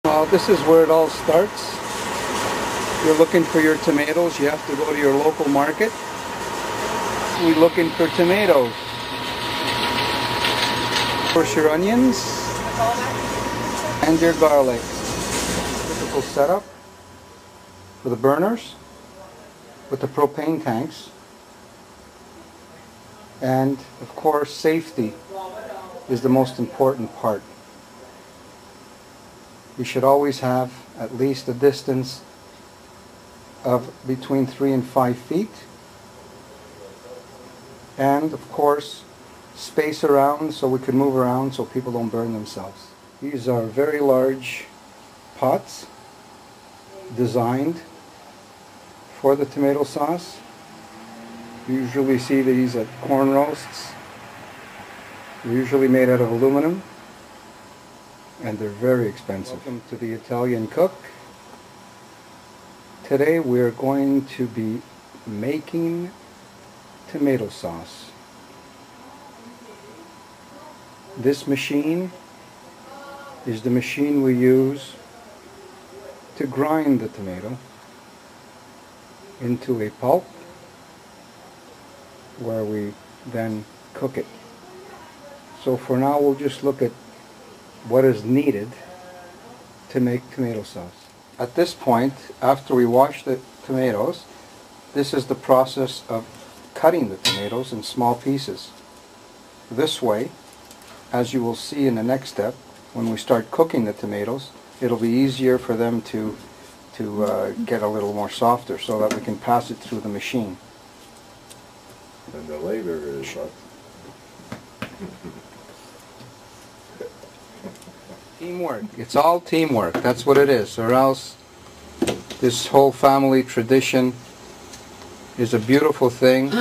Well, this is where it all starts. You're looking for your tomatoes, you have to go to your local market. We're looking for tomatoes. Of course, your onions and your garlic. Typical setup for the burners with the propane tanks. And of course, safety is the most important part. You should always have at least a distance of between 3 and 5 feet. And of course, space around so we can move around so people don't burn themselves. These are very large pots designed for the tomato sauce. You usually see these at corn roasts. They're usually made out of aluminum and they're very expensive. Welcome to the Italian Cook. Today we're going to be making tomato sauce. This machine is the machine we use to grind the tomato into a pulp where we then cook it. So for now we'll just look at what is needed to make tomato sauce. At this point, after we wash the tomatoes, this is the process of cutting the tomatoes in small pieces. This way, as you will see in the next step, when we start cooking the tomatoes, it'll be easier for them to get a little more softer so that we can pass it through the machine. And the labor is Teamwork. It's all teamwork. That's what it is. Or else this whole family tradition is a beautiful thing.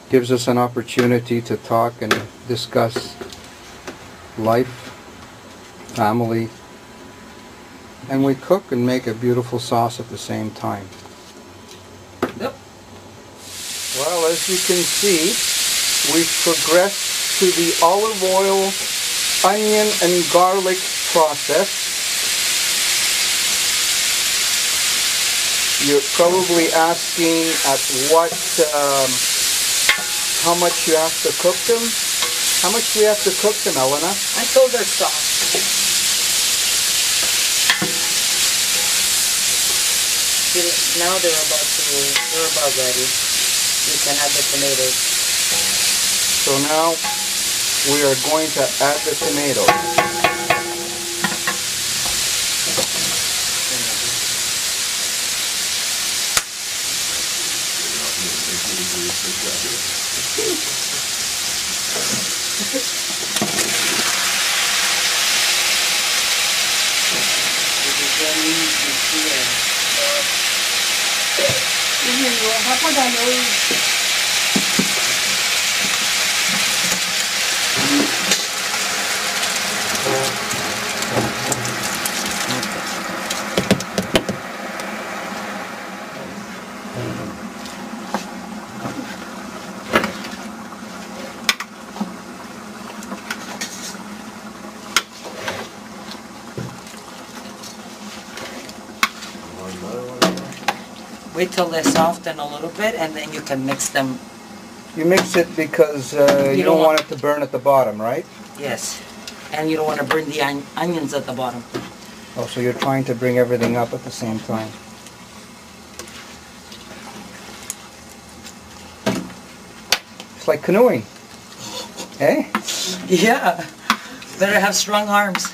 Gives us an opportunity to talk and discuss life, family, and we cook and make a beautiful sauce at the same time. Yep. Well, as you can see, we've progressed to the olive oil, onion, and garlic process. You're probably asking at what, how much you have to cook them. How much do you have to cook them, Elena? Until they're soft. Now they're about ready. You can add the tomatoes. So now we are going to add the tomatoes. Wait till they're soften a little bit and then you can mix them. You mix it because you don't want it to burn at the bottom, right? Yes. And you don't want to burn the onions at the bottom. Oh, so you're trying to bring everything up at the same time. It's like canoeing. Eh? Yeah. Better have strong arms.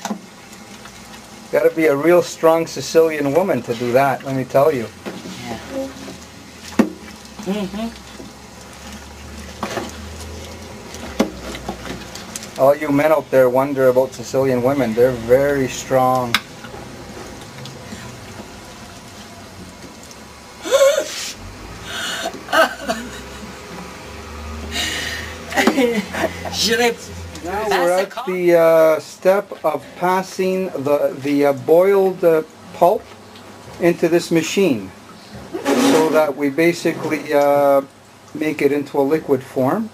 Got to be a real strong Sicilian woman to do that, let me tell you. Yeah. Mm-hmm. All you men out there wonder about Sicilian women. They're very strong. Should I Now we're at the step of passing the boiled pulp into this machine so that we basically make it into a liquid form.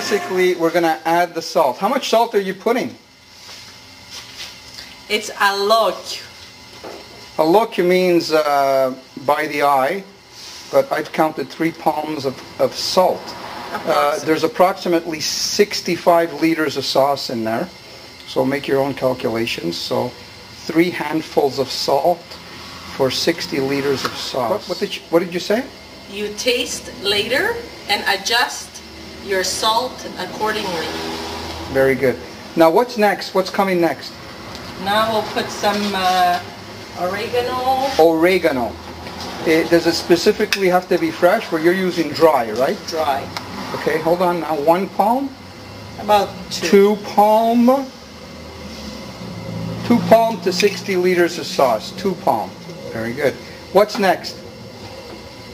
basically we're going to add the salt. How much salt are you putting? It's a lot. A look means by the eye, but I've counted 3 palms of salt. There's approximately 65 liters of sauce in there, so make your own calculations. So 3 handfuls of salt for 60 liters of sauce. What did you say? You taste later and adjust your salt accordingly. Very good. Now what's next? What's coming next? Now we'll put some oregano. Oregano. Does it specifically have to be fresh, or you're using dry, right? Dry. Okay, hold on now. 1 palm? About 2. 2 palm? 2 palm to 60 liters of sauce. 2 palm. Very good. What's next?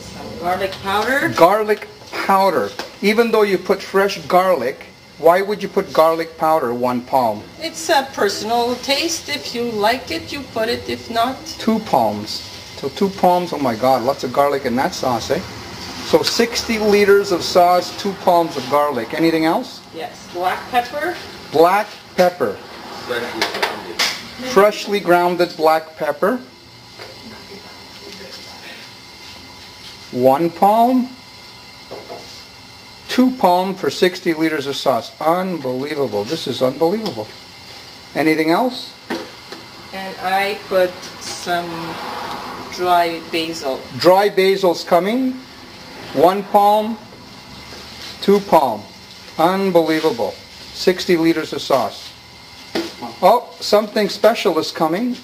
Some garlic powder. Garlic powder. Even though you put fresh garlic, why would you put garlic powder 1 palm? It's a personal taste. If you like it, you put it. If not, 2 palms. So 2 palms, oh my God, lots of garlic in that sauce, eh? So 60 liters of sauce, 2 palms of garlic. Anything else? yes, black pepper. Black pepper. Freshly grounded black pepper. 1 palm. 2 palm for 60 liters of sauce. Unbelievable. This is unbelievable. Anything else? And I put some dry basil. Dry basil's coming. 1 palm. 2 palm. Unbelievable. 60 liters of sauce. Oh, something special is coming.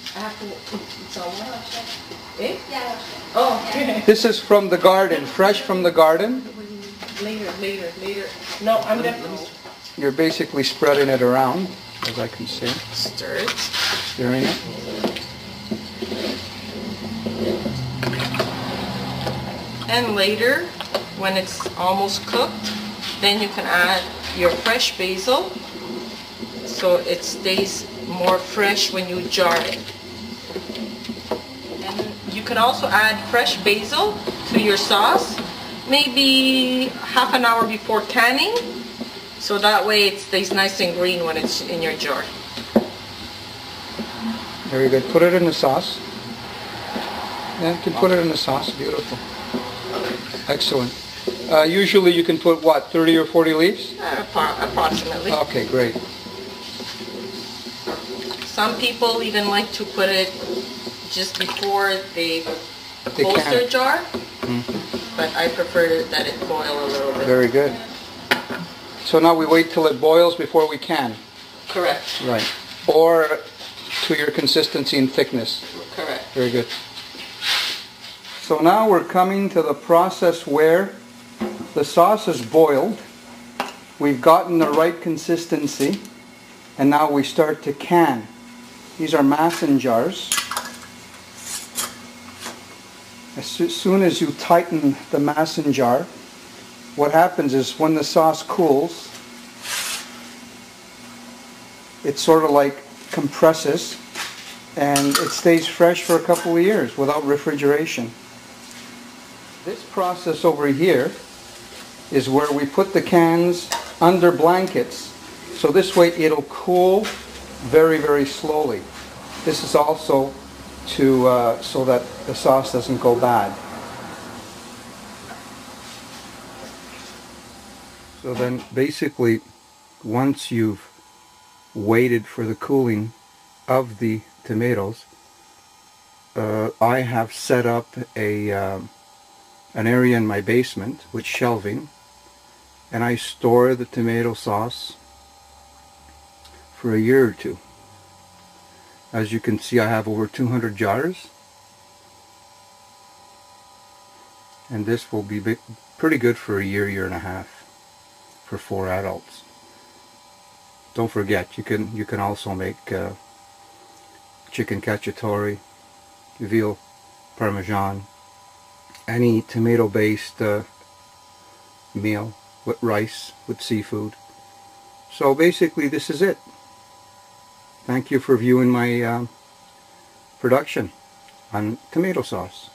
Oh, This is from the garden, fresh from the garden. later. No, I'm gonna You're basically spreading it around, as I can see. stir it. Stirring it. And later, when it's almost cooked, then you can add your fresh basil, so it stays more fresh when you jar it. And you can also add fresh basil to your sauce, maybe half an hour before canning, so that way it stays nice and green when it's in your jar. Very good. Put it in the sauce. Yeah, you can put it in the sauce. Beautiful. Excellent. Usually you can put, what, 30 or 40 leaves? Approximately. Okay, great. Some people even like to put it just before they close can. their jar, but I prefer that it boil a little bit. Very good. So now we wait till it boils before we can. Correct. Right. Or to your consistency and thickness. Correct. Very good. So now we're coming to the process where the sauce is boiled. We've gotten the right consistency, and now we start to can. These are mason jars. As soon as you tighten the mason jar, what happens is when the sauce cools, it sort of like compresses, and it stays fresh for a couple of years without refrigeration. This process over here is where we put the cans under blankets, so this way it'll cool very, very slowly. This is also to so that the sauce doesn't go bad. So then basically, once you've waited for the cooling of the tomatoes, I have set up an area in my basement with shelving, and I store the tomato sauce for a year or two. As you can see, I have over 200 jars, and this will be pretty good for a year, year and a half for 4 adults. Don't forget, you can also make chicken cacciatore, veal parmesan, any tomato-based meal with rice, with seafood. So basically this is it. Thank you for viewing my production on tomato sauce.